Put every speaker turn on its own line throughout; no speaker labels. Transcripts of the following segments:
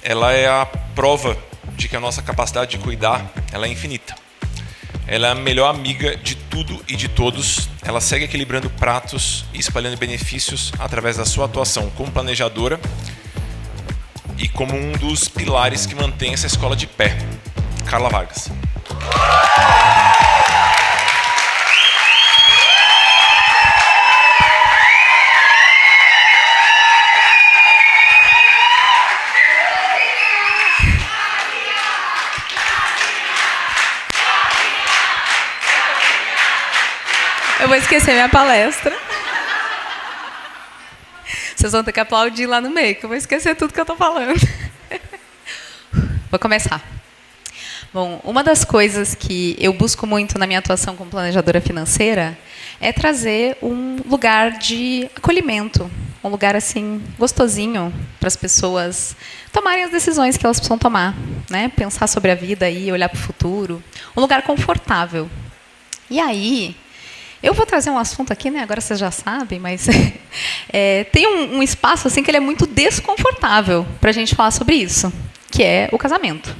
ela é a prova de que a nossa capacidade de cuidar, ela é infinita. Ela é a melhor amiga de tudo e de todos. Ela segue equilibrando pratos e espalhando benefícios através da sua atuação como planejadora e como um dos pilares que mantém essa escola de pé. Carla Vargas.
Eu vou esquecer minha palestra. Vocês vão ter que aplaudir lá no meio, que eu vou esquecer tudo que eu estou falando. Vou começar. Bom, uma das coisas que eu busco muito na minha atuação como planejadora financeira é trazer um lugar de acolhimento, um lugar assim gostosinho para as pessoas tomarem as decisões que elas precisam tomar, né? Pensar sobre a vida e olhar para o futuro, um lugar confortável. E aí, eu vou trazer um assunto aqui, né? Agora vocês já sabem, mas tem um espaço assim que ele é muito desconfortável para a gente falar sobre isso, que é o casamento.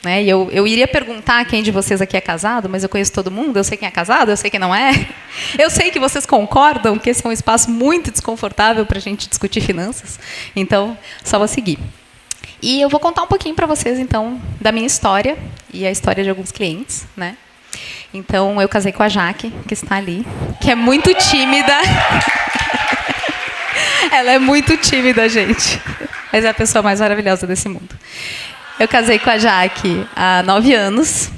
Né? E eu iria perguntar quem de vocês aqui é casado, mas eu conheço todo mundo, eu sei quem é casado, eu sei quem não é. Eu sei que vocês concordam que esse é um espaço muito desconfortável para a gente discutir finanças, então só vou seguir. E eu vou contar um pouquinho para vocês, então, da minha história e a história de alguns clientes, né? Então, eu casei com a Jaque, que está ali, que é muito tímida. Ela é muito tímida, gente. Mas é a pessoa mais maravilhosa desse mundo. Eu casei com a Jaque há 9 anos.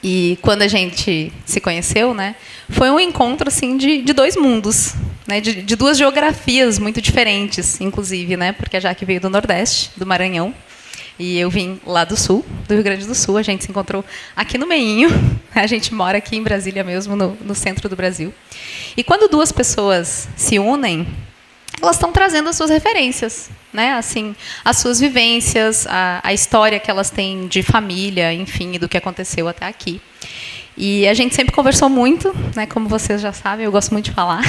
E quando a gente se conheceu, né, foi um encontro assim, de dois mundos, né, de duas geografias muito diferentes, inclusive, né, porque a Jaque veio do Nordeste, do Maranhão. E eu vim lá do Sul, do Rio Grande do Sul. A gente se encontrou aqui no meinho. A gente mora aqui em Brasília mesmo, no centro do Brasil. E quando duas pessoas se unem, elas estão trazendo as suas referências, né? Assim, as suas vivências, a história que elas têm de família, enfim, do que aconteceu até aqui. E a gente sempre conversou muito, né? Como vocês já sabem, eu gosto muito de falar.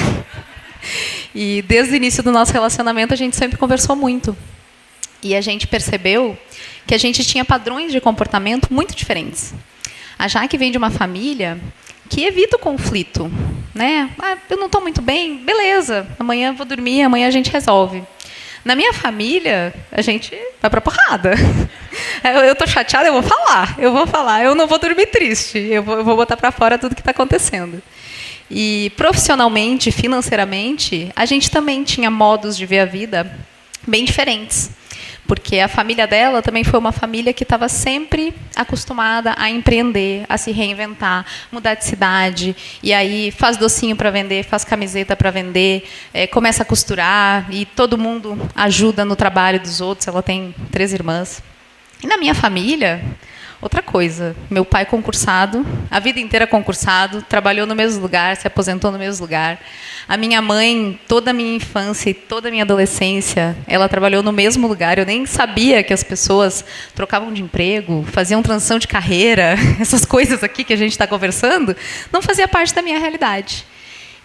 E desde o início do nosso relacionamento, a gente sempre conversou muito. E a gente percebeu que a gente tinha padrões de comportamento muito diferentes. A Jaque vem de uma família que evita o conflito, né? Eu não estou muito bem, beleza, amanhã eu vou dormir, amanhã a gente resolve. Na minha família, a gente vai para porrada. Eu estou chateada, eu vou falar, eu não vou dormir triste, eu vou botar para fora tudo que está acontecendo. E profissionalmente, financeiramente, a gente também tinha modos de ver a vida bem diferentes. Porque a família dela também foi uma família que estava sempre acostumada a empreender, a se reinventar, mudar de cidade, e aí faz docinho para vender, faz camiseta para vender, começa a costurar, e todo mundo ajuda no trabalho dos outros. Ela tem 3 irmãs. E na minha família, outra coisa, meu pai concursado, a vida inteira concursado, trabalhou no mesmo lugar, se aposentou no mesmo lugar. A minha mãe, toda a minha infância e toda a minha adolescência, ela trabalhou no mesmo lugar. Eu nem sabia que as pessoas trocavam de emprego, faziam transição de carreira, essas coisas aqui que a gente está conversando, não fazia parte da minha realidade.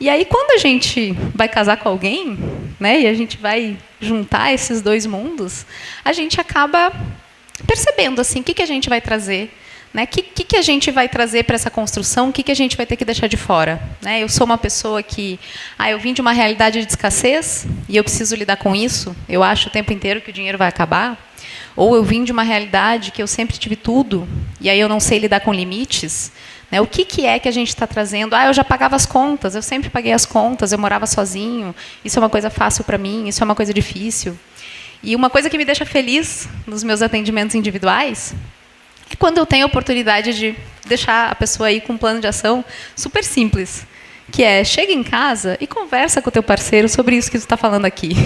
E aí, quando a gente vai casar com alguém, né, e a gente vai juntar esses dois mundos, a gente acaba percebendo assim, o que a gente vai trazer, né? O que a gente vai trazer para essa construção, o que a gente vai ter que deixar de fora, né? Eu sou uma pessoa que, eu vim de uma realidade de escassez e eu preciso lidar com isso. Eu acho o tempo inteiro que o dinheiro vai acabar. Ou eu vim de uma realidade que eu sempre tive tudo e aí eu não sei lidar com limites, né? O que é que a gente está trazendo? Eu já pagava as contas, eu sempre paguei as contas, eu morava sozinho, isso é uma coisa fácil para mim, isso é uma coisa difícil. E uma coisa que me deixa feliz nos meus atendimentos individuais é quando eu tenho a oportunidade de deixar a pessoa aí com um plano de ação super simples, que é, chega em casa e conversa com o teu parceiro sobre isso que tu está falando aqui.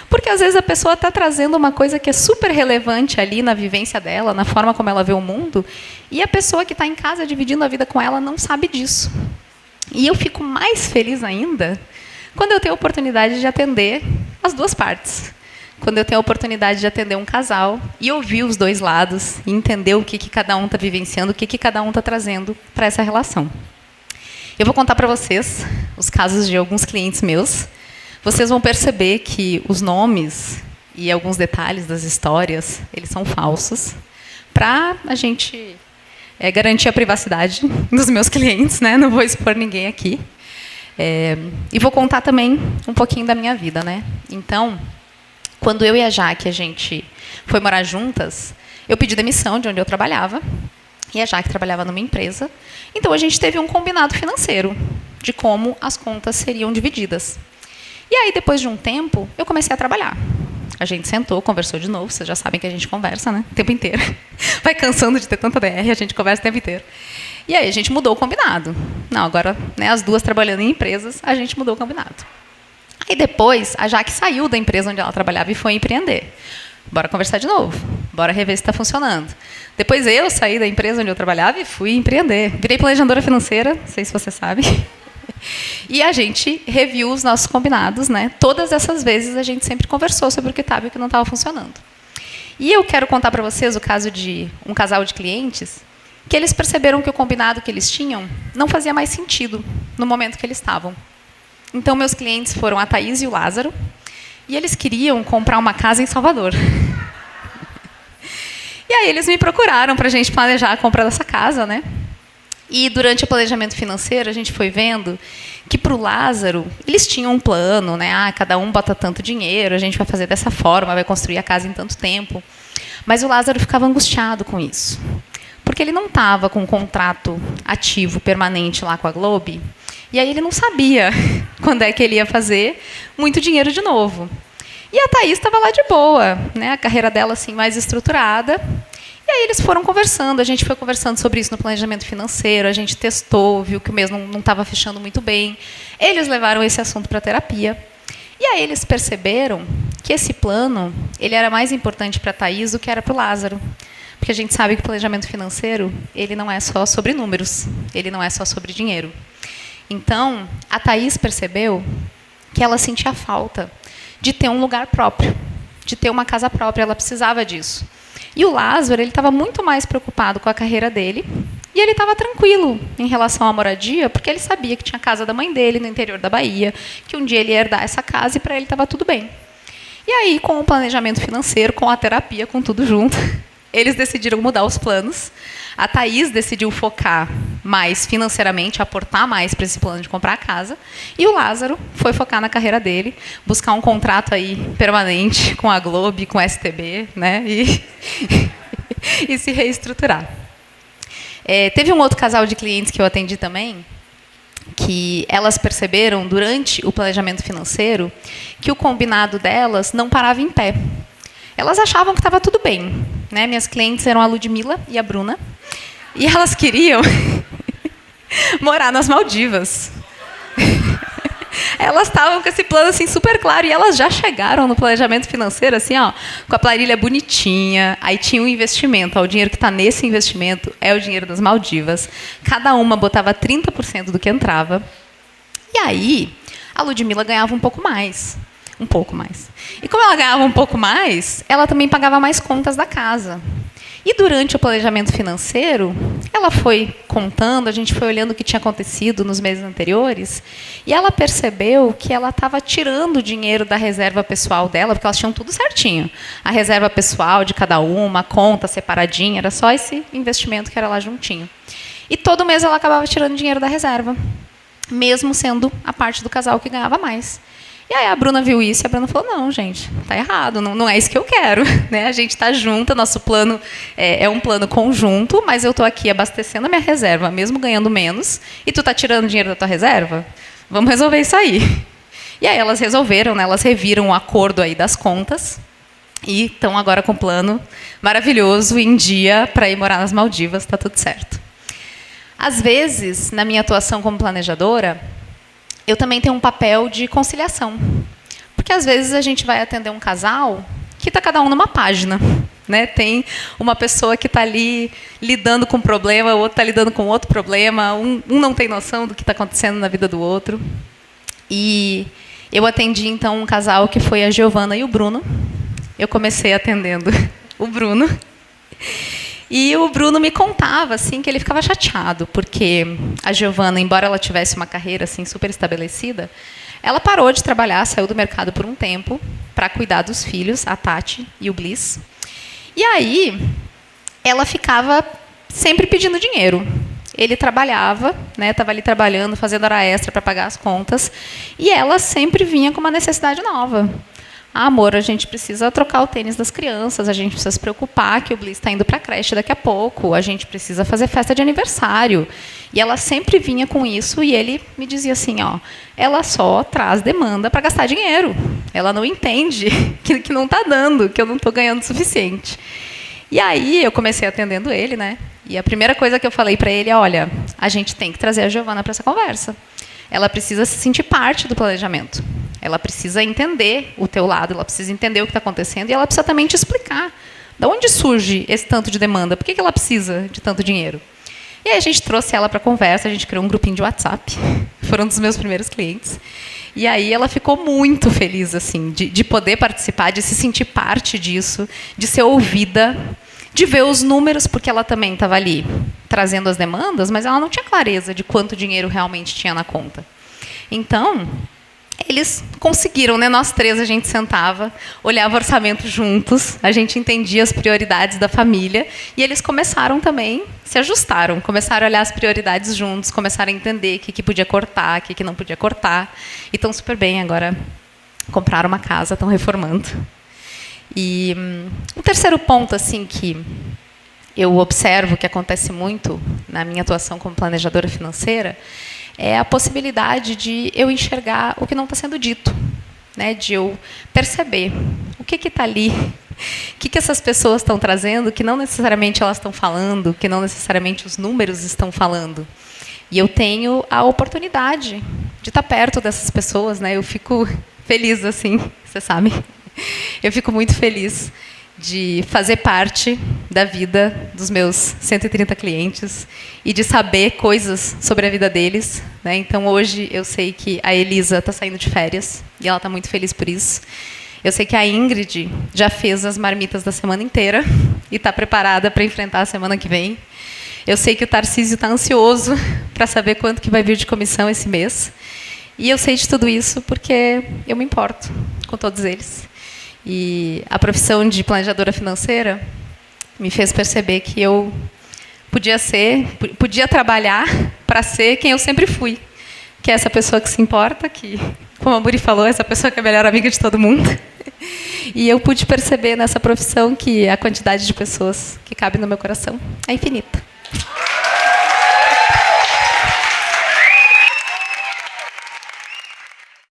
Porque, às vezes, a pessoa está trazendo uma coisa que é super relevante ali na vivência dela, na forma como ela vê o mundo, e a pessoa que está em casa dividindo a vida com ela não sabe disso. E eu fico mais feliz ainda quando eu tenho a oportunidade de atender as duas partes. Quando eu tenho a oportunidade de atender um casal e ouvir os dois lados e entender o que cada um está vivenciando, o que cada um está trazendo para essa relação. Eu vou contar para vocês os casos de alguns clientes meus. Vocês vão perceber que os nomes e alguns detalhes das histórias, eles são falsos, para a gente garantir a privacidade dos meus clientes, né? Não vou expor ninguém aqui. E vou contar também um pouquinho da minha vida, né? Então, quando eu e a Jaque, a gente foi morar juntas, eu pedi demissão de onde eu trabalhava, e a Jaque trabalhava numa empresa. Então, a gente teve um combinado financeiro de como as contas seriam divididas. E aí, depois de um tempo, eu comecei a trabalhar. A gente sentou, conversou de novo, vocês já sabem que a gente conversa, né? O tempo inteiro. Vai cansando de ter tanta DR, a gente conversa o tempo inteiro. E aí, a gente mudou o combinado. Não, agora, né, as duas trabalhando em empresas, a gente mudou o combinado. Aí, depois, a Jaque saiu da empresa onde ela trabalhava e foi empreender. Bora conversar de novo. Bora rever se está funcionando. Depois, eu saí da empresa onde eu trabalhava e fui empreender. Virei planejadora financeira, não sei se você sabe. E a gente reviu os nossos combinados, né? Todas essas vezes a gente sempre conversou sobre o que estava e o que não estava funcionando. E eu quero contar para vocês o caso de um casal de clientes que eles perceberam que o combinado que eles tinham não fazia mais sentido no momento que eles estavam. Então, meus clientes foram a Thaís e o Lázaro, e eles queriam comprar uma casa em Salvador. E aí eles me procuraram para a gente planejar a compra dessa casa, né? E durante o planejamento financeiro, a gente foi vendo que para o Lázaro, eles tinham um plano, né? Cada um bota tanto dinheiro, a gente vai fazer dessa forma, vai construir a casa em tanto tempo. Mas o Lázaro ficava angustiado com isso. Porque ele não estava com um contrato ativo, permanente lá com a Globe. E aí ele não sabia quando é que ele ia fazer muito dinheiro de novo. E a Thaís estava lá de boa, né? A carreira dela assim, mais estruturada. E aí eles foram conversando, a gente foi conversando sobre isso no planejamento financeiro, a gente testou, viu que o mesmo não estava fechando muito bem. Eles levaram esse assunto para a terapia. E aí eles perceberam que esse plano ele era mais importante para a Thaís do que era para o Lázaro. Porque a gente sabe que o planejamento financeiro ele não é só sobre números, ele não é só sobre dinheiro. Então, a Thaís percebeu que ela sentia falta de ter um lugar próprio, de ter uma casa própria, ela precisava disso. E o Lázaro ele estava muito mais preocupado com a carreira dele e ele estava tranquilo em relação à moradia, porque ele sabia que tinha a casa da mãe dele no interior da Bahia, que um dia ele ia herdar essa casa e para ele estava tudo bem. E aí, com o planejamento financeiro, com a terapia, com tudo junto, eles decidiram mudar os planos. A Thaís decidiu focar mais financeiramente, aportar mais para esse plano de comprar a casa. E o Lázaro foi focar na carreira dele, buscar um contrato aí permanente com a Globo, com a STB, né? E se reestruturar. Teve um outro casal de clientes que eu atendi também, que elas perceberam durante o planejamento financeiro que o combinado delas não parava em pé. Elas achavam que estava tudo bem, né? Minhas clientes eram a Ludmila e a Bruna, e elas queriam morar nas Maldivas. Elas estavam com esse plano assim super claro e elas já chegaram no planejamento financeiro assim, ó, com a planilha bonitinha. Aí tinha um investimento, ó, o dinheiro que está nesse investimento é o dinheiro das Maldivas. Cada uma botava 30% do que entrava. E aí a Ludmila ganhava um pouco mais. Um pouco mais. E como ela ganhava um pouco mais, ela também pagava mais contas da casa. E durante o planejamento financeiro, ela foi contando, a gente foi olhando o que tinha acontecido nos meses anteriores, e ela percebeu que ela estava tirando o dinheiro da reserva pessoal dela, porque elas tinham tudo certinho. A reserva pessoal de cada uma, a conta separadinha, era só esse investimento que era lá juntinho. E todo mês ela acabava tirando dinheiro da reserva, mesmo sendo a parte do casal que ganhava mais. E aí a Bruna viu isso e a Bruna falou, não, gente, tá errado, não é isso que eu quero. Né? A gente está junto, nosso plano é um plano conjunto, mas eu estou aqui abastecendo a minha reserva, mesmo ganhando menos, e tu está tirando dinheiro da tua reserva? Vamos resolver isso aí. E aí elas resolveram, né? Elas reviram o acordo aí das contas e estão agora com um plano maravilhoso, em dia, para ir morar nas Maldivas, está tudo certo. Às vezes, na minha atuação como planejadora, eu também tenho um papel de conciliação. Porque, às vezes, a gente vai atender um casal que está cada um numa página. Né? Tem uma pessoa que está ali lidando com um problema, o outro está lidando com outro problema, um não tem noção do que está acontecendo na vida do outro. E eu atendi, então, um casal que foi a Giovana e o Bruno. Eu comecei atendendo o Bruno. E o Bruno me contava assim, que ele ficava chateado, porque a Giovana, embora ela tivesse uma carreira assim, super estabelecida, Ela parou de trabalhar, saiu do mercado por um tempo para cuidar dos filhos, a Tati e o Bliss. E aí, ela ficava sempre pedindo dinheiro. Ele trabalhava, né, estava ali trabalhando, fazendo hora extra para pagar as contas, e ela sempre vinha com uma necessidade nova. Ah, amor, a gente precisa trocar o tênis das crianças, a gente precisa se preocupar que o Bliss está indo para a creche daqui a pouco, a gente precisa fazer festa de aniversário. E ela sempre vinha com isso e ele me dizia assim, ó, ela só traz demanda para gastar dinheiro. Ela não entende que não está dando, que eu não estou ganhando o suficiente. E aí eu comecei atendendo ele, né? E a primeira coisa que eu falei para ele é, olha, a gente tem que trazer a Giovana para essa conversa. Ela precisa se sentir parte do planejamento. Ela precisa entender o teu lado, ela precisa entender o que está acontecendo e ela precisa também te explicar de onde surge esse tanto de demanda, por que ela precisa de tanto dinheiro. E aí a gente trouxe ela para a conversa, a gente criou um grupinho de WhatsApp, foram um dos meus primeiros clientes. E aí ela ficou muito feliz assim, de poder participar, de se sentir parte disso, de ser ouvida, de ver os números, porque ela também estava ali trazendo as demandas, mas ela não tinha clareza de quanto dinheiro realmente tinha na conta. Então, eles conseguiram, né? Nós três, a gente sentava, olhava o orçamento juntos, a gente entendia as prioridades da família, e eles começaram também, se ajustaram, começaram a olhar as prioridades juntos, começaram a entender o que podia cortar, o que não podia cortar, e estão super bem agora, compraram uma casa, estão reformando. E o terceiro ponto assim que eu observo que acontece muito na minha atuação como planejadora financeira é a possibilidade de eu enxergar o que não está sendo dito, né? De eu perceber o que está ali, o que essas pessoas estão trazendo, que não necessariamente elas estão falando, que não necessariamente os números estão falando. E eu tenho a oportunidade de estar perto dessas pessoas, né? Eu fico feliz assim, você sabe. Eu fico muito feliz de fazer parte da vida dos meus 130 clientes e de saber coisas sobre a vida deles, né? Então, hoje, eu sei que a Elisa está saindo de férias e ela está muito feliz por isso. Eu sei que a Ingrid já fez as marmitas da semana inteira e está preparada para enfrentar a semana que vem. Eu sei que o Tarcísio está ansioso para saber quanto que vai vir de comissão esse mês. E eu sei de tudo isso porque eu me importo com todos eles. E a profissão de planejadora financeira me fez perceber que eu podia trabalhar para ser quem eu sempre fui, que é essa pessoa que se importa, que, como a Muri falou, essa pessoa que é a melhor amiga de todo mundo. E eu pude perceber nessa profissão que a quantidade de pessoas que cabe no meu coração é infinita.